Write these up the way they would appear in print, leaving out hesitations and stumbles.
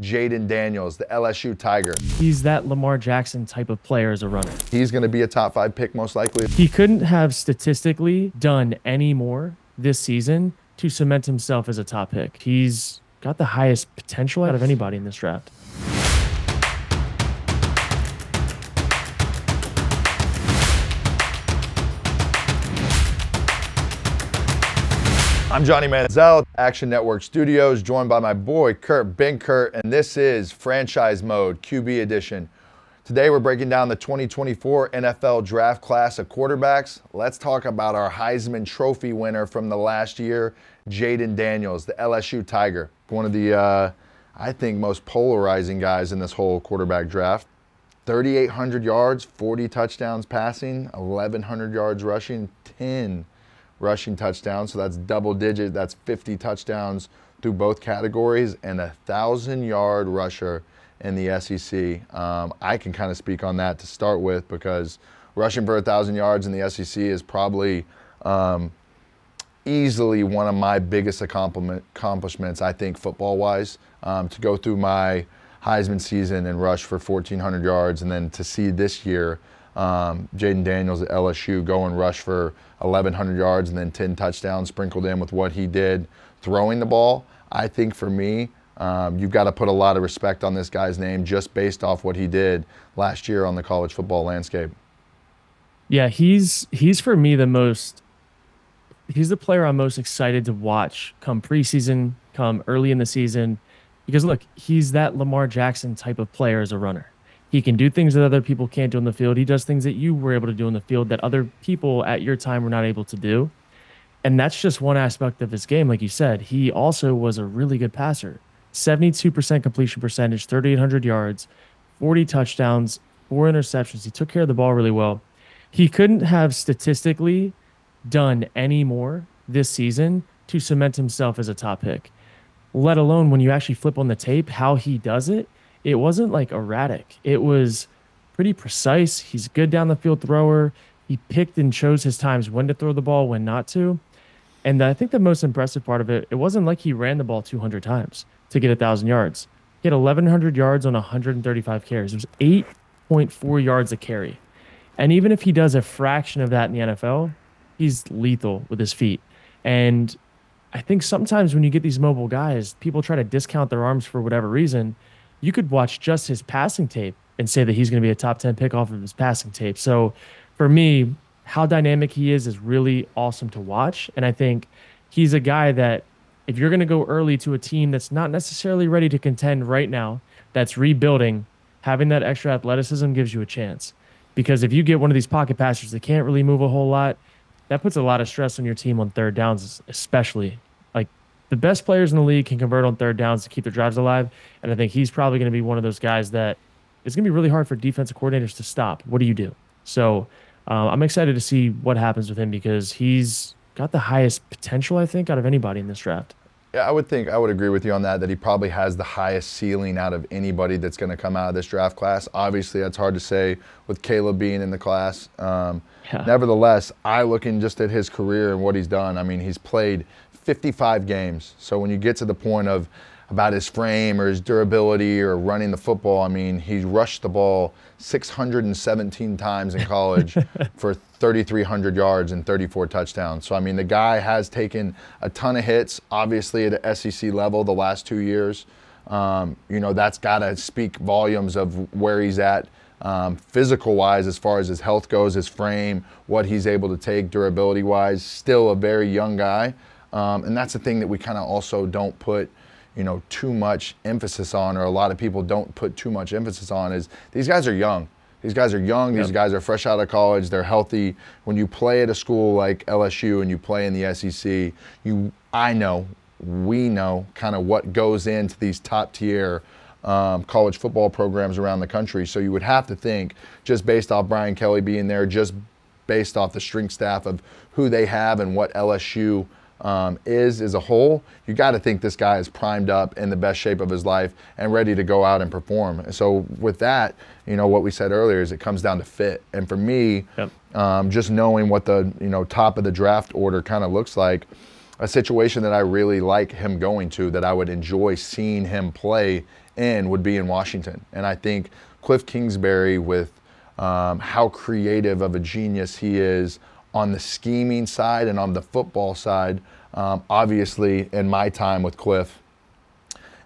Jayden Daniels, the LSU Tiger. He's that Lamar Jackson type of player as a runner. He's going to be a top 5 pick most likely. He couldn't have statistically done any more this season to cement himself as a top pick. He's got the highest potential out of anybody in this draft. I'm Johnny Manziel, Action Network Studios, joined by my boy Kurt Binkert, and this is Franchise Mode QB Edition. Today we're breaking down the 2024 NFL Draft Class of quarterbacks. Let's talk about our Heisman Trophy winner from the last year, Jayden Daniels, the LSU Tiger. One of the, I think, most polarizing guys in this whole quarterback draft. 3,800 yards, 40 touchdowns passing, 1,100 yards rushing, 10 rushing touchdowns, so that's double digit. That's 50 touchdowns through both categories, and a 1,000-yard rusher in the SEC. I can kind of speak on that to start with, because rushing for 1,000 yards in the SEC is probably easily one of my biggest accomplishments, I think, football-wise. To go through my Heisman season and rush for 1,400 yards, and then to see this year Jayden Daniels at LSU go and rush for 1,100 yards and then 10 touchdowns sprinkled in with what he did throwing the ball. I think for me, you've got to put a lot of respect on this guy's name just based off what he did last year on the college football landscape. Yeah, he's for me he's the player I'm most excited to watch come preseason, come early in the season, because look, he's that Lamar Jackson type of player as a runner. He can do things that other people can't do on the field. He does things that you were able to do on the field that other people at your time were not able to do. And that's just one aspect of his game. Like you said, he also was a really good passer. 72% completion percentage, 3,800 yards, 40 touchdowns, 4 interceptions. He took care of the ball really well. He couldn't have statistically done any more this season to cement himself as a top pick, let alone when you actually flip on the tape, how he does it. It wasn't like erratic. It was pretty precise. He's a good down the field thrower. He picked and chose his times when to throw the ball, when not to. And I think the most impressive part of it, it wasn't like he ran the ball 200 times to get 1,000 yards. He had 1,100 yards on 135 carries. It was 8.4 yards a carry. And even if he does a fraction of that in the NFL, he's lethal with his feet. And I think sometimes when you get these mobile guys, people try to discount their arms for whatever reason. You could watch just his passing tape and say that he's going to be a top 10 pick off of his passing tape. So for me, how dynamic he is really awesome to watch. And I think he's a guy that if you're going to go early to a team that's not necessarily ready to contend right now, that's rebuilding, having that extra athleticism gives you a chance. Because if you get one of these pocket passers that can't really move a whole lot, that puts a lot of stress on your team on third downs, especially. Like, the best players in the league can convert on third downs to keep their drives alive, and I think he's probably going to be one of those guys that it's going to be really hard for defensive coordinators to stop. What do you do? So I'm excited to see what happens with him, because he's got the highest potential, I think, out of anybody in this draft. Yeah, I would agree with you on that he probably has the highest ceiling out of anybody that's going to come out of this draft class. Obviously, that's hard to say with Caleb being in the class. Nevertheless, looking just at his career and what he's done, I mean, he's played 55 games. So when you get to the point of about his frame or his durability or running the football, I mean, he rushed the ball 617 times in college for 3,300 yards and 34 touchdowns. So, I mean, the guy has taken a ton of hits, obviously at the SEC level the last 2 years. That's got to speak volumes of where he's at physical-wise as far as his health goes, his frame, what he's able to take durability-wise. Still a very young guy. And that's the thing that we kind of also don't put too much emphasis on, or a lot of people don't put too much emphasis on, is these guys are young. These guys are young. These guys are fresh out of college. They're healthy. When you play at a school like LSU and you play in the SEC, we know kind of what goes into these top-tier college football programs around the country. So you would have to think, just based off Brian Kelly being there, just based off the strength staff of who they have and what LSU is as a whole, you got to think this guy is primed up in the best shape of his life and ready to go out and perform. So with that, what we said earlier is it comes down to fit. And for me, just knowing what the top of the draft order kind of looks like, a situation that I really like him going to, that I would enjoy seeing him play in would be in Washington. And I think Cliff Kingsbury, with how creative of a genius he is on the scheming side and on the football side, obviously in my time with Cliff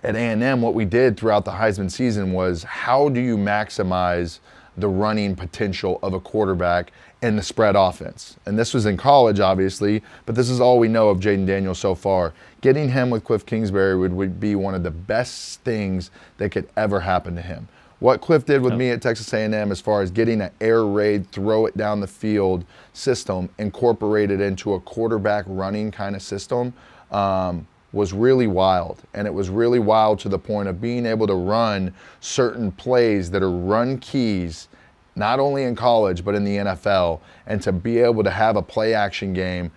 at A&M, what we did throughout the Heisman season was, how do you maximize the running potential of a quarterback in the spread offense? And this was in college, obviously, but this is all we know of Jayden Daniels so far. Getting him with Cliff Kingsbury would be one of the best things that could ever happen to him. What Cliff did with me at Texas A&M as far as getting an air raid, throw it down the field system, incorporated into a quarterback running kind of system, was really wild. And it was really wild to the point of being able to run certain plays that are run keys, not only in college, but in the NFL, and to be able to have a play action game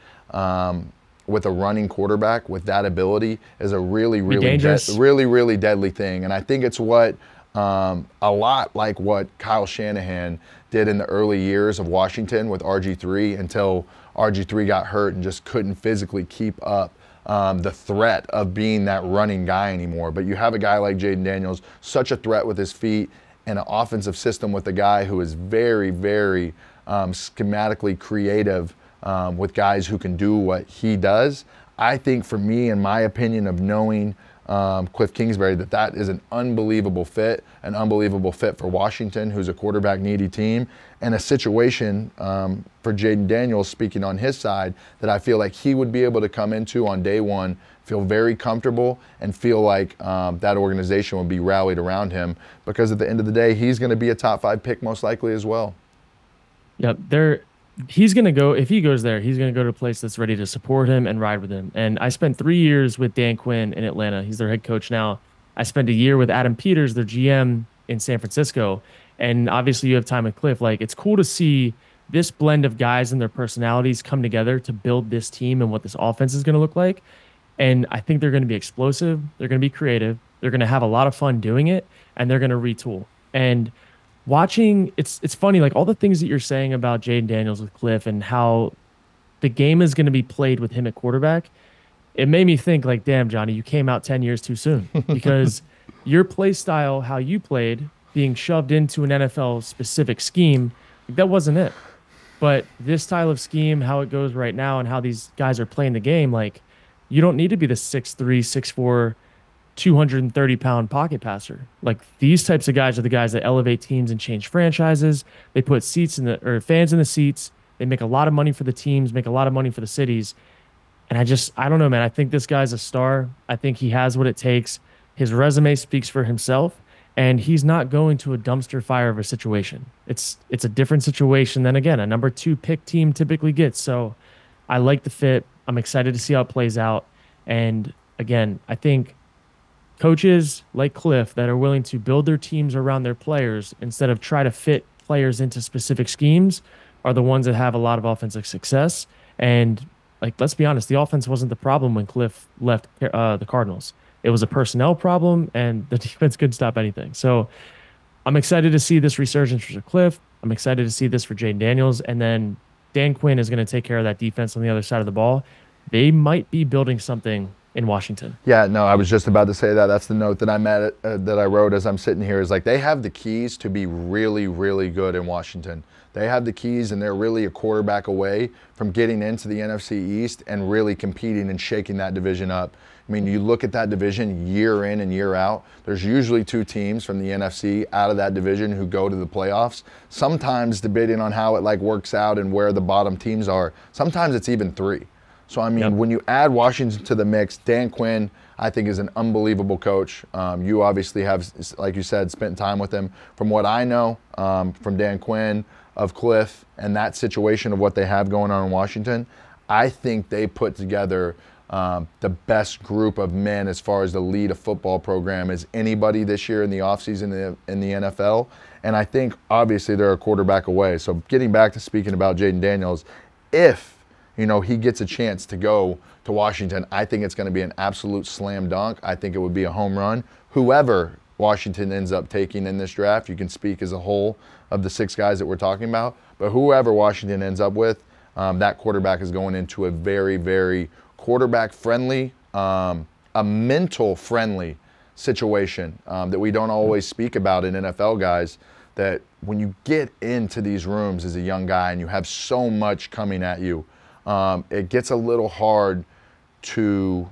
with a running quarterback with that ability is a really, really deadly thing. And I think it's what a lot like what Kyle Shanahan did in the early years of Washington with RG3, until RG3 got hurt and just couldn't physically keep up the threat of being that running guy anymore. But you have a guy like Jayden Daniels, such a threat with his feet, and an offensive system with a guy who is very, very schematically creative with guys who can do what he does. I think, for me, in my opinion of knowing Cliff Kingsbury, that is an unbelievable fit for Washington, who's a quarterback-needy team, and a situation for Jayden Daniels, speaking on his side, that I feel like he would be able to come into on day one, feel very comfortable, and feel like that organization would be rallied around him, because at the end of the day, he's going to be a top 5 pick most likely as well. Yep, he's going to go, if he goes there, he's going to go to a place that's ready to support him and ride with him. And I spent 3 years with Dan Quinn in Atlanta. He's their head coach now. I spent a year with Adam Peters, their GM, in San Francisco. And obviously you have time with Cliff. Like, it's cool to see this blend of guys and their personalities come together to build this team and what this offense is going to look like. And I think they're going to be explosive. They're going to be creative. They're going to have a lot of fun doing it, and they're going to retool. And watching, it's funny, like all the things that you're saying about Jayden Daniels with Cliff and how the game is going to be played with him at quarterback, it made me think, like, damn, Johnny, you came out 10 years too soon, because your play style, how you played, being shoved into an NFL specific scheme, that wasn't it. But this style of scheme, how it goes right now and how these guys are playing the game, like, you don't need to be the 6'3", 6'4", 230-pound pocket passer. Like, these types of guys are the guys that elevate teams and change franchises. They put fans in the seats. They make a lot of money for the teams, make a lot of money for the cities. And I don't know, man. I think this guy's a star. I think he has what it takes. His resume speaks for himself, and he's not going to a dumpster fire of a situation. It's a different situation than, again, a number 2 pick team typically gets. So I like the fit. I'm excited to see how it plays out. And again, I think coaches like Cliff that are willing to build their teams around their players instead of try to fit players into specific schemes are the ones that have a lot of offensive success. And, like, let's be honest, the offense wasn't the problem when Cliff left the Cardinals. It was a personnel problem, and the defense couldn't stop anything. So I'm excited to see this resurgence for Cliff. I'm excited to see this for Jayden Daniels. And then Dan Quinn is going to take care of that defense on the other side of the ball. They might be building something in Washington. Yeah, no, I was just about to say that. That's the note that that I wrote as I'm sitting here, is like, they have the keys to be really, really good in Washington. They have the keys, and they're really a quarterback away from getting into the NFC East and really competing and shaking that division up. I mean, you look at that division year in and year out, there's usually 2 teams from the NFC out of that division who go to the playoffs. Sometimes, debating on how it works out and where the bottom teams are, sometimes it's even 3. So, I mean, when you add Washington to the mix, Dan Quinn, I think, is an unbelievable coach. You obviously have, like you said, spent time with him. From what I know from Dan Quinn, of Cliff, and that situation of what they have going on in Washington, I think they put together the best group of men as far as to lead a football program as anybody this year in the offseason in the NFL. And I think, obviously, they're a quarterback away. So getting back to speaking about Jayden Daniels, if he gets a chance to go to Washington, I think it's going to be an absolute slam dunk. I think it would be a home run. Whoever Washington ends up taking in this draft, you can speak as a whole of the 6 guys that we're talking about, but whoever Washington ends up with, that quarterback is going into a very, very quarterback-friendly, a mental-friendly situation that we don't always speak about in NFL guys, that when you get into these rooms as a young guy and you have so much coming at you, it gets a little hard to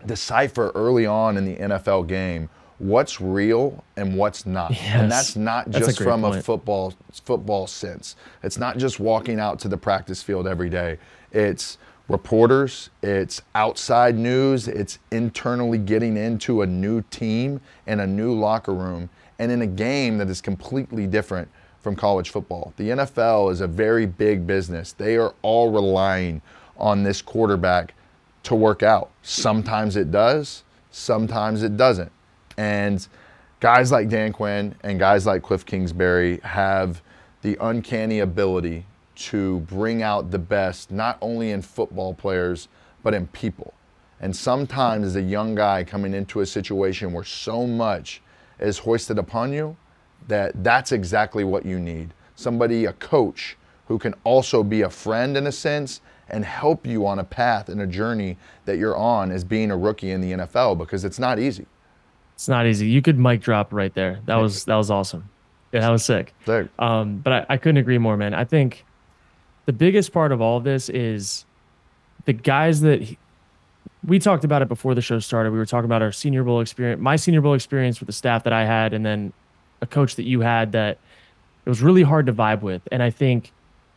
decipher early on in the NFL game what's real and what's not. Yes, and that's not just from point. a football sense. It's not just walking out to the practice field every day. It's reporters, it's outside news, it's internally getting into a new team and a new locker room and in a game that is completely different from college football. The NFL is a very big business. They are all relying on this quarterback to work out. Sometimes it does, sometimes it doesn't. And guys like Dan Quinn and guys like Cliff Kingsbury have the uncanny ability to bring out the best, not only in football players, but in people. And sometimes as a young guy coming into a situation where so much is hoisted upon you, that's exactly what you need. Somebody, a coach, who can also be a friend in a sense and help you on a path and a journey that you're on as being a rookie in the NFL, because it's not easy. It's not easy. You could mic drop right there. That was awesome. Yeah, that was sick. Sick. But I couldn't agree more, man. I think the biggest part of all of this is the guys that we talked about it before the show started. We were talking about our Senior Bowl experience, my Senior Bowl experience with the staff that I had, and then a coach that you had that it was really hard to vibe with. And I think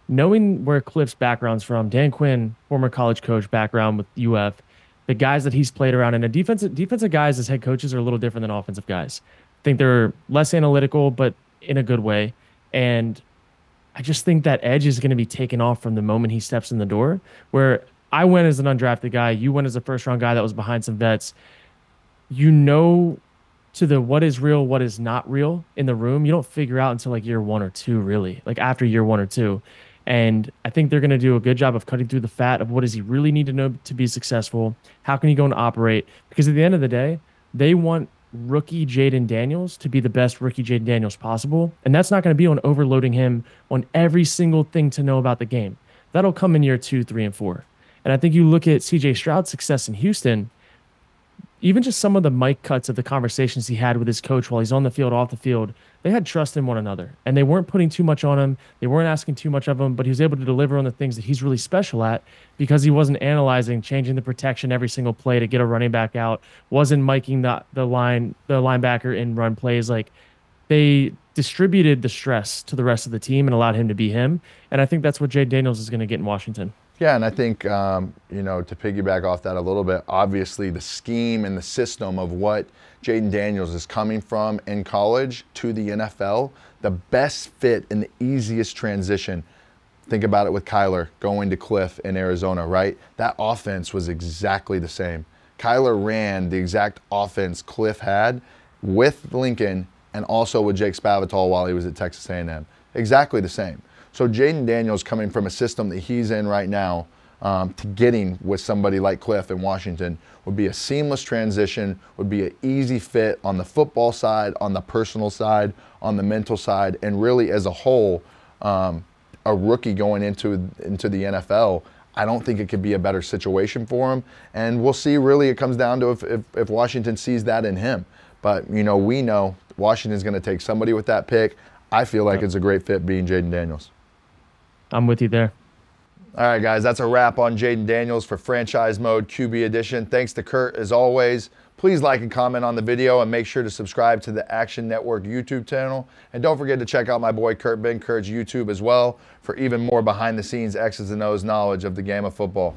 knowing where Cliff's background's from, Dan Quinn, former college coach background with UF, the guys that he's played around, and the defensive guys as head coaches are a little different than offensive guys. I think they're less analytical, but in a good way. And I just think that edge is going to be taken off from the moment he steps in the door, where I went as an undrafted guy, you went as a first-round guy that was behind some vets. You know, to the what is real, what is not real in the room, you don't figure out until like year 1 or 2, really, like after year 1 or 2. And I think they're going to do a good job of cutting through the fat of what does he really need to know to be successful? How can he go and operate? Because at the end of the day, they want rookie Jayden Daniels to be the best rookie Jayden Daniels possible. And that's not going to be on overloading him on every single thing to know about the game. That'll come in year 2, 3, and 4. And I think you look at CJ Stroud's success in Houston, even just some of the mic cuts of the conversations he had with his coach while he's on the field, off the field, they had trust in one another. And they weren't putting too much on him. They weren't asking too much of him, but he was able to deliver on the things that he's really special at because he wasn't analyzing, changing the protection every single play to get a running back out, wasn't miking the linebacker in run plays. Like, they distributed the stress to the rest of the team and allowed him to be him. And I think that's what Jayden Daniels is going to get in Washington. Yeah, and I think, to piggyback off that a little bit, obviously the scheme and the system of what Jayden Daniels is coming from in college to the NFL, the best fit and the easiest transition. Think about it with Kyler going to Cliff in Arizona, right? That offense was exactly the same. Kyler ran the exact offense Cliff had with Lincoln and also with Jake Spavital while he was at Texas A&M. Exactly the same. So Jayden Daniels coming from a system that he's in right now to getting with somebody like Cliff in Washington would be a seamless transition, would be an easy fit on the football side, on the personal side, on the mental side, and really as a whole, a rookie going into the NFL, I don't think it could be a better situation for him. And we'll see, really, it comes down to if Washington sees that in him. But, we know Washington's going to take somebody with that pick. I feel like it's a great fit being Jayden Daniels. I'm with you there. All right, guys, that's a wrap on Jayden Daniels for Franchise Mode QB Edition. Thanks to Kurt, as always. Please like and comment on the video and make sure to subscribe to the Action Network YouTube channel. And don't forget to check out my boy Kurt Ben Kurt's YouTube as well for even more behind-the-scenes X's and O's knowledge of the game of football.